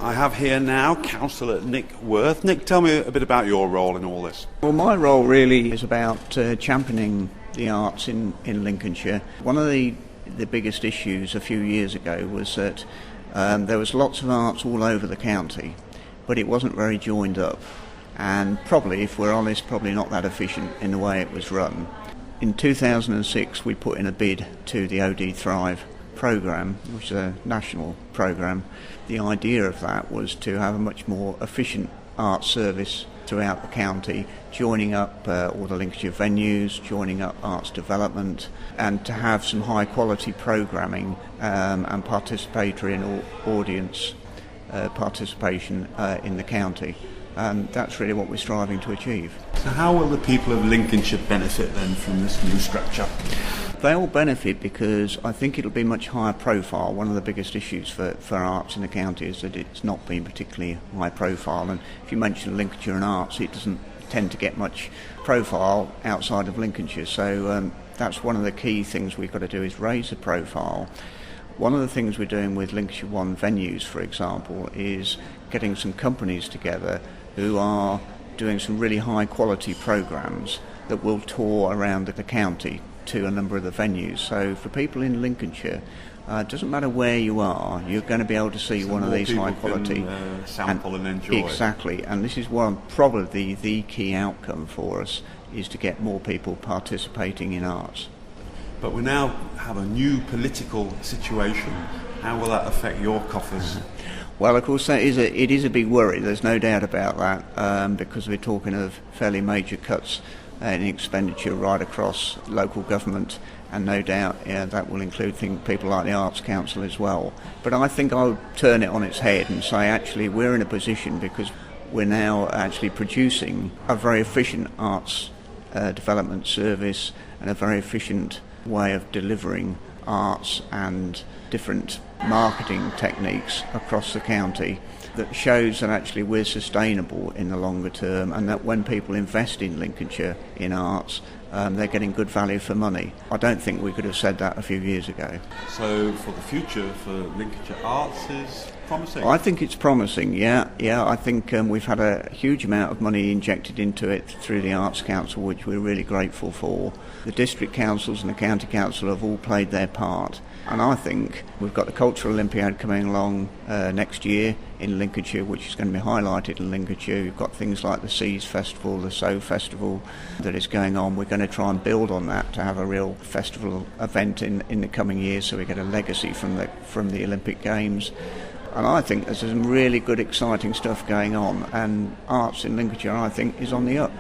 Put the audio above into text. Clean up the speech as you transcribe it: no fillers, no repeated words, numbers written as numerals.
I have here now Councillor Nick Worth. Nick, tell me a bit about your role in all this. Well, my role really is about championing the arts in Lincolnshire. One of the biggest issues a few years ago was that there was lots of arts all over the county, but it wasn't very joined up, and probably, if we're honest, probably not that efficient in the way it was run. In 2006 we put in a bid to the OD Thrive programme, which is a national programme. The idea of that was to have a much more efficient arts service throughout the county, joining up all the Lincolnshire venues, joining up arts development, and to have some high quality programming and participatory and audience participation in the county. And that's really what we're striving to achieve. So how will the people of Lincolnshire benefit then from this new structure? They'll benefit because I think it'll be much higher profile. One of the biggest issues for arts in the county is that it's not been particularly high profile, and if you mention Lincolnshire and arts, it doesn't tend to get much profile outside of Lincolnshire. So that's one of the key things we've got to do, is raise the profile. One of the things we're doing with Lincolnshire One venues, for example, is getting some companies together who are doing some really high quality programmes that will tour around the county to a number of the venues. So for people in Lincolnshire, it doesn't matter where you are, you're going to be able to see one of these high quality sample and enjoy. Exactly, and this is probably the key outcome for us, is to get more people participating in arts. But we now have a new political situation. How will that affect your coffers? Well, of course, it is a big worry. There's no doubt about that, because we're talking of fairly major cuts in expenditure right across local government, and no doubt that will include people like the Arts Council as well. But I think I'll turn it on its head and say, actually, we're in a position, because we're now actually producing a very efficient arts development service and a very efficient way of delivering arts and different marketing techniques across the county that shows that actually we're sustainable in the longer term, and that when people invest in Lincolnshire in arts, they're getting good value for money. I don't think we could have said that a few years ago. So for the future for Lincolnshire arts is promising? I think it's promising, yeah. I think we've had a huge amount of money injected into it through the Arts Council, which we're really grateful for. The district councils and the county council have all played their part. And I think we've got the Cultural Olympiad coming along next year in Lincolnshire, which is going to be highlighted in Lincolnshire. We've got things like the Seas Festival, the So Festival that is going on. We're going to try and build on that to have a real festival event in the coming years, so we get a legacy from the Olympic Games. And I think there's some really good, exciting stuff going on, and arts in Lincolnshire, I think, is on the up.